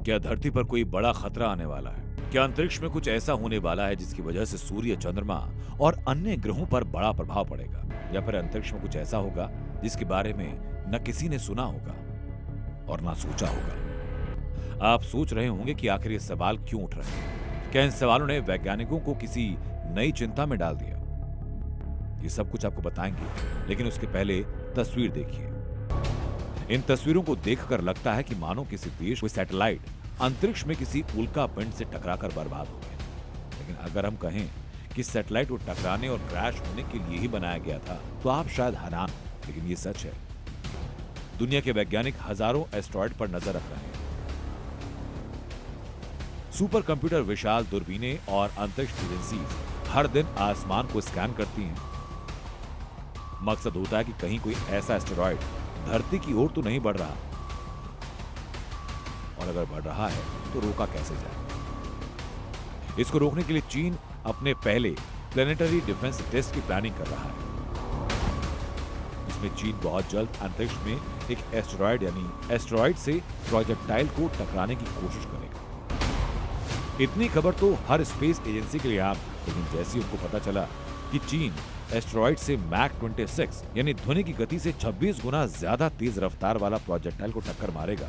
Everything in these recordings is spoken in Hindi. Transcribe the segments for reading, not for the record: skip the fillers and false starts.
क्या धरती पर कोई बड़ा खतरा आने वाला है? क्या अंतरिक्ष में कुछ ऐसा होने वाला है जिसकी वजह से सूर्य, चंद्रमा और अन्य ग्रहों पर बड़ा प्रभाव पड़ेगा? या फिर अंतरिक्ष में कुछ ऐसा होगा जिसके बारे में न किसी ने सुना होगा और ना सोचा होगा? आप सोच रहे होंगे कि आखिर ये सवाल क्यों उठ रहे हैं? क्या इन सवालों ने वैज्ञानिकों को किसी नई चिंता में डाल दिया? ये सब कुछ आपको बताएंगे, लेकिन उसके पहले तस्वीर देखिए। इन तस्वीरों को देखकर लगता है कि मानो किसी देश कोई सैटेलाइट अंतरिक्ष में किसी उल्का पिंड से टकराकर बर्बाद हो गया। लेकिन अगर हम कहें कि सैटेलाइट को टकराने और क्रैश होने के लिए ही बनाया गया था, तो आप शायद हैरान हो, लेकिन ये सच है। दुनिया के वैज्ञानिक हजारों एस्टेरॉयड पर नजर रख रहे हैं। सुपर कंप्यूटर, विशाल दूरबीनें और अंतरिक्ष एजेंसी हर दिन आसमान को स्कैन करती हैं। मकसद होता है कि कहीं कोई ऐसा एस्टेरॉयड धरती की ओर तो नहीं बढ़ रहा, और अगर बढ़ रहा है तो रोका कैसे जाए। इसको रोकने के लिए चीन अपने पहले प्लेनेटरी डिफेंस टेस्ट की प्लानिंग कर रहा है। इसमें चीन बहुत जल्द अंतरिक्ष में एक एस्टेरॉयड यानी एस्टेरॉयड से प्रोजेक्टाइल को टकराने की कोशिश करेगा। इतनी खबर तो हर स्पेस एजेंसी के लिए आम, लेकिन जैसे ही उनको पता चला कि चीन एस्टेरॉयड से मैक 26 यानी ध्वनि की गति से 26 गुना ज्यादा तेज रफ्तार वाला प्रोजेक्टाइल को टक्कर मारेगा,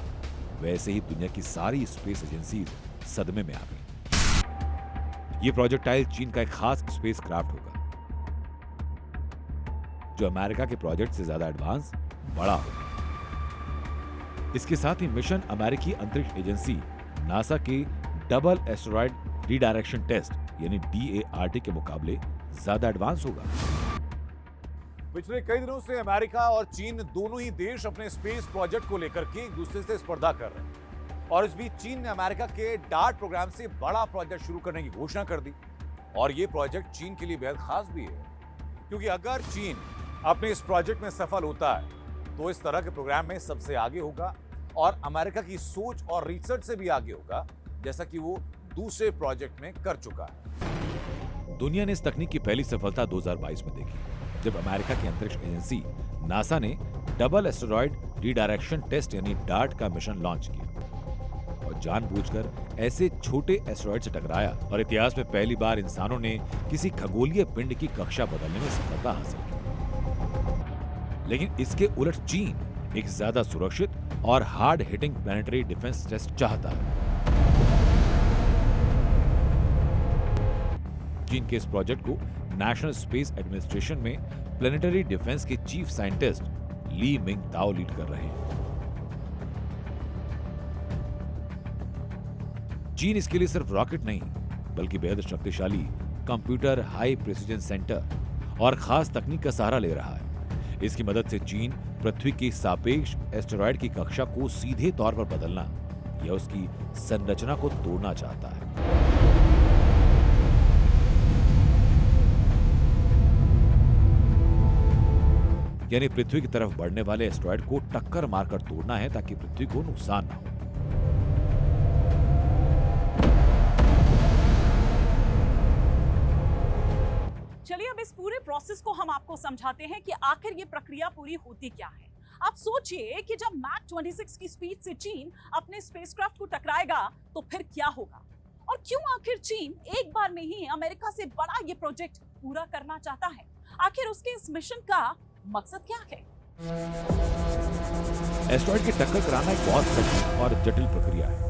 वैसे ही दुनिया की सारी स्पेस एजेंसी सदमे में आ गई। ये प्रोजेक्टाइल चीन का एक खास स्पेस क्राफ्ट होगा, जो अमेरिका के प्रोजेक्ट से ज्यादा एडवांस, बड़ा होगा। इसके साथ ही मिशन अमेरिकी अंतरिक्ष एजेंसी नासा के डबल एस्टेरॉयड रीडायरेक्शन टेस्ट यानी DART के मुकाबले ज्यादा एडवांस होगा। पिछले कई दिनों से अमेरिका और चीन दोनों ही देश अपने स्पेस प्रोजेक्ट को लेकर के एक दूसरे से स्पर्धा कर रहे हैं, और इस बीच चीन ने अमेरिका के डार्ट प्रोग्राम से बड़ा प्रोजेक्ट शुरू करने की घोषणा कर दी। और यह प्रोजेक्ट चीन के लिए बेहद खास भी है, क्योंकि अगर चीन अपने इस प्रोजेक्ट में सफल होता है तो इस तरह के प्रोग्राम में सबसे आगे होगा और अमेरिका की सोच और रिसर्च से भी आगे होगा, जैसा कि वो दूसरे प्रोजेक्ट में कर चुका है। दुनिया ने इस तकनीक की पहली सफलता 2022 में देखी, जब अमेरिका की अंतरिक्ष एजेंसी नासा ने डबल एस्टेरॉयड रीडायरेक्शन टेस्ट यानी डार्ट का मिशन लॉन्च किया और जानबूझकर ऐसे छोटे एस्टेरॉयड से टकराया, और इतिहास में पहली बार इंसानों ने किसी खगोलीय पिंड की कक्षा बदलने में सफलता हासिल की। लेकिन इसके उलट चीन एक ज्यादा सुरक्षित और hard hitting planetary defence test चाहता है। चीन के इस प्रोजेक्ट को नेशनल स्पेस एडमिनिस्ट्रेशन में प्लैनेटरी डिफेंस के chief scientist Li Ming Tao lead कर रहे हैं। चीन इसके लिए सिर्फ रॉकेट नहीं, बल्कि बेहद शक्तिशाली कंप्यूटर, हाई प्रिसीजन सेंटर और खास तकनीक का सहारा ले रहा है। इसकी मदद से चीन पृथ्वी की सापेक्ष एस्टेरॉयड की कक्षा को सीधे तौर पर बदलना या उसकी संरचना को तोड़ना चाहता है। यानी पृथ्वी की तरफ बढ़ने वाले एस्टेरॉयड को टक्कर मारकर तोड़ना है, ताकि पृथ्वी को नुकसान ना हो। चलिए अब इस पूरे प्रोसेस को हम आपको समझाते हैं कि आखिर ये प्रक्रिया पूरी होती क्या है। आप सोचिए कि जब मैक 26 की स्पीड से चीन अपने स्पेसक्राफ्ट को टकराएगा तो फिर क्या होगा, और क्यों आखिर चीन एक बार में ही अमेरिका से बड़ा ये प्रोजेक्ट पूरा करना चाहता है। आखिर उसके इस मिशन का मकसद क्या है। एस्टेरॉयड की टक्कर कराना एक बहुत कठिन और जटिल प्रक्रिया है।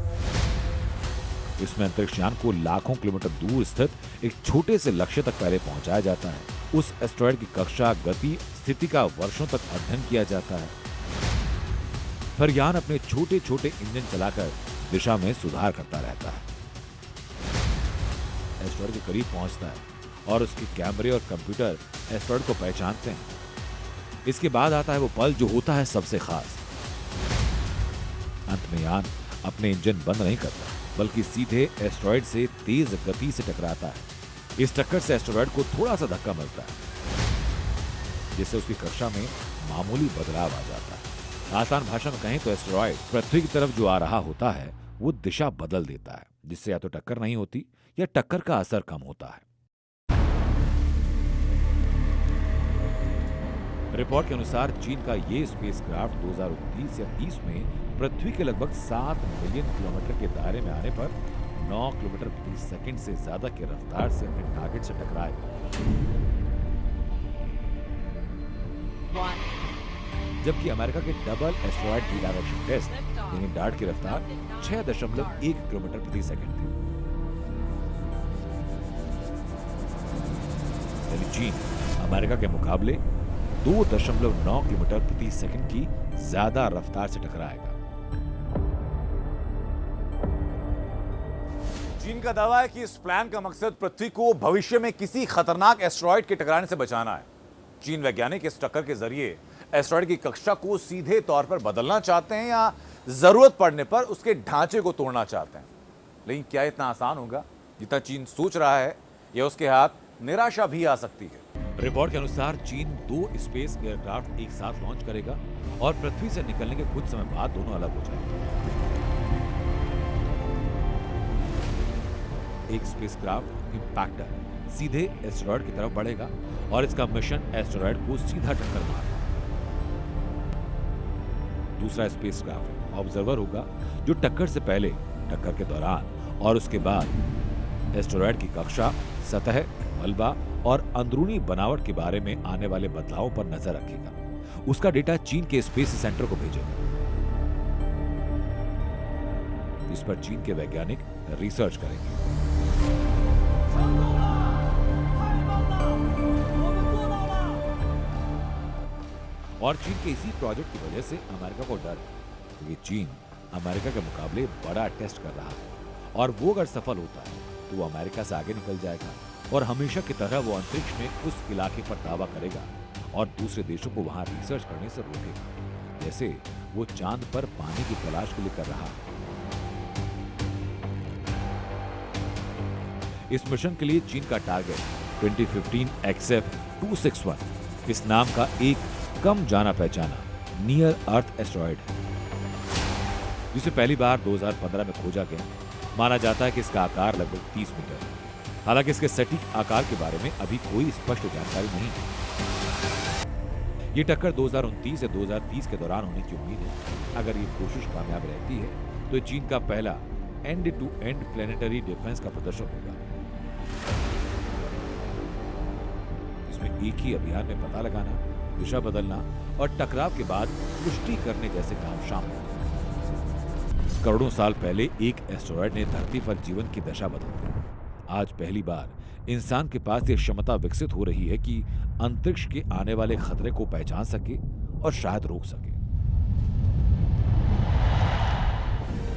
इसमें अंतरिक्ष यान को लाखों किलोमीटर दूर स्थित एक छोटे से लक्ष्य तक पहले पहुंचाया जाता है। उस एस्टेरॉयड की कक्षा, गति, स्थिति का वर्षों तक अध्ययन किया जाता है। फिर यान अपने छोटे छोटे इंजन चलाकर दिशा में सुधार करता रहता है। एस्टेरॉयड के करीब पहुंचता है और उसके कैमरे और कंप्यूटर एस्टेरॉयड को पहचानते हैं। इसके बाद आता है वो पल जो होता है सबसे खास। अंत में यान अपने इंजन बंद नहीं करता, बल्कि सीधे एस्टेरॉयड से तेज गति से टकराता है। इस टक्कर से एस्टेरॉयड को थोड़ा सा धक्का मिलता है, जिससे उसकी कक्षा में मामूली बदलाव आ जाता है। आसान भाषा में कहें तो एस्टेरॉयड पृथ्वी की तरफ जो आ रहा होता है वो दिशा बदल देता है, जिससे या तो टक्कर नहीं होती या टक्कर का असर कम होता है। रिपोर्ट के अनुसार चीन का ये स्पेसक्राफ्ट 2029 या 30 में पृथ्वी के लगभग 7 मिलियन किलोमीटर के दायरे में आने पर 9 किलोमीटर प्रति सेकंड से ज्यादा की रफ्तार से अपने टारगेट से टकराएगा। जबकि अमेरिका के डबल एस्टेरॉयड रिडायरेक्शन टेस्ट यानी डार्ट की रफ्तार 6.1 किलोमीटर प्रति सेकंड थी। यानी चीन अमेरिका के मुकाबले 2.9 किलोमीटर प्रति सेकंड की ज्यादा रफ्तार से टकराएगा। चीन का दावा है कि इस प्लान का मकसद पृथ्वी को भविष्य में किसी खतरनाक एस्टेरॉयड के टकराने से बचाना है। चीन वैज्ञानिक इस टक्कर के जरिए एस्टेरॉयड की कक्षा को सीधे तौर पर बदलना चाहते हैं या जरूरत पड़ने पर उसके ढांचे को तोड़ना चाहते हैं। लेकिन क्या इतना आसान होगा जितना चीन सोच रहा है, या उसके हाथ निराशा भी आ सकती है। रिपोर्ट के अनुसार चीन 2 स्पेस एयरक्राफ्ट एक साथ लॉन्च करेगा और पृथ्वी से निकलने के कुछ समय बाद दोनों अलग हो जाएंगे। एक स्पेसक्राफ्ट इंपैक्टर सीधे एस्टेरॉयड की तरफ बढ़ेगा और इसका मिशन एस्टेरॉयड को सीधा टक्कर मारना। दूसरा स्पेसक्राफ्ट ऑब्जर्वर होगा जो टक्कर से पहले, टक्कर के दौरान और उसके बाद एस्टेरॉयड की कक्षा, सतह, मलबा और अंदरूनी बनावट के बारे में आने वाले बदलावों पर नजर रखेगा। उसका डेटा चीन के स्पेस सेंटर को भेजेगा। इस पर चीन के वैज्ञानिक रिसर्च करेंगे। और चीन के इसी प्रोजेक्ट की वजह से अमेरिका को डर है, क्योंकि चीन अमेरिका के मुकाबले बड़ा टेस्ट कर रहा है और वो अगर सफल होता है तो वो अमेरिका से आगे निकल जाएगा और हमेशा की तरह वो अंतरिक्ष में उस इलाके पर दावा करेगा और दूसरे देशों को वहां रिसर्च करने से रोकेगा, जैसे वो चांद पर पानी की तलाश के लिए कर रहा है। इस मिशन के लिए चीन का टारगेट 2015 XF261 इस नाम का एक कम जाना पहचाना नियर अर्थ एस्टेरॉयड है, जिसे पहली बार 2015 में खोजा गया। माना जाता है कि इसका आकार लगभग 30 मीटर है। हालांकि इसके सटीक आकार के बारे में अभी कोई स्पष्ट जानकारी नहीं है। ये टक्कर 2029 से 2030 के दौरान होने की उम्मीद है। अगर ये कोशिश कामयाब रहती है तो चीन का पहला end to end planetary defence का प्रदर्शन होगा। इसमें एक ही अभियान में पता लगाना, दिशा बदलना और टकराव के बाद पुष्टि करने जैसे काम शामिल हैं। करोड़ों साल पहले एक एस्टेरॉयड ने धरती पर जीवन की दशा बदल दी। आज पहली बार इंसान के पास यह क्षमता विकसित हो रही है कि अंतरिक्ष के आने वाले खतरे को पहचान सके और शायद रोक सके।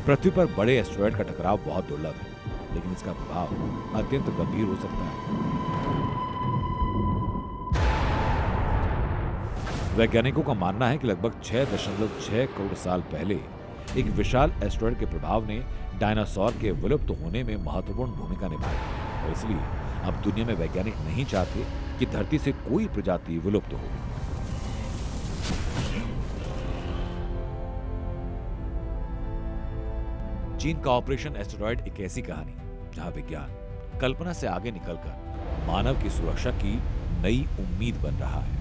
पृथ्वी पर बड़े एस्टेरॉयड का टकराव बहुत दुर्लभ है, लेकिन इसका प्रभाव अत्यंत गंभीर हो सकता है। वैज्ञानिकों का मानना है कि लगभग 6.6 करोड़ साल पहले एक विशाल एस्टेरॉयड के प्रभाव ने डायनासोर के विलुप्त होने में महत्वपूर्ण भूमिका निभाई, और इसलिए अब दुनिया में वैज्ञानिक नहीं चाहते कि धरती से कोई प्रजाति विलुप्त हो। चीन का ऑपरेशन एस्टेरॉयड एक ऐसी कहानी जहां विज्ञान कल्पना से आगे निकलकर मानव की सुरक्षा की नई उम्मीद बन रहा है।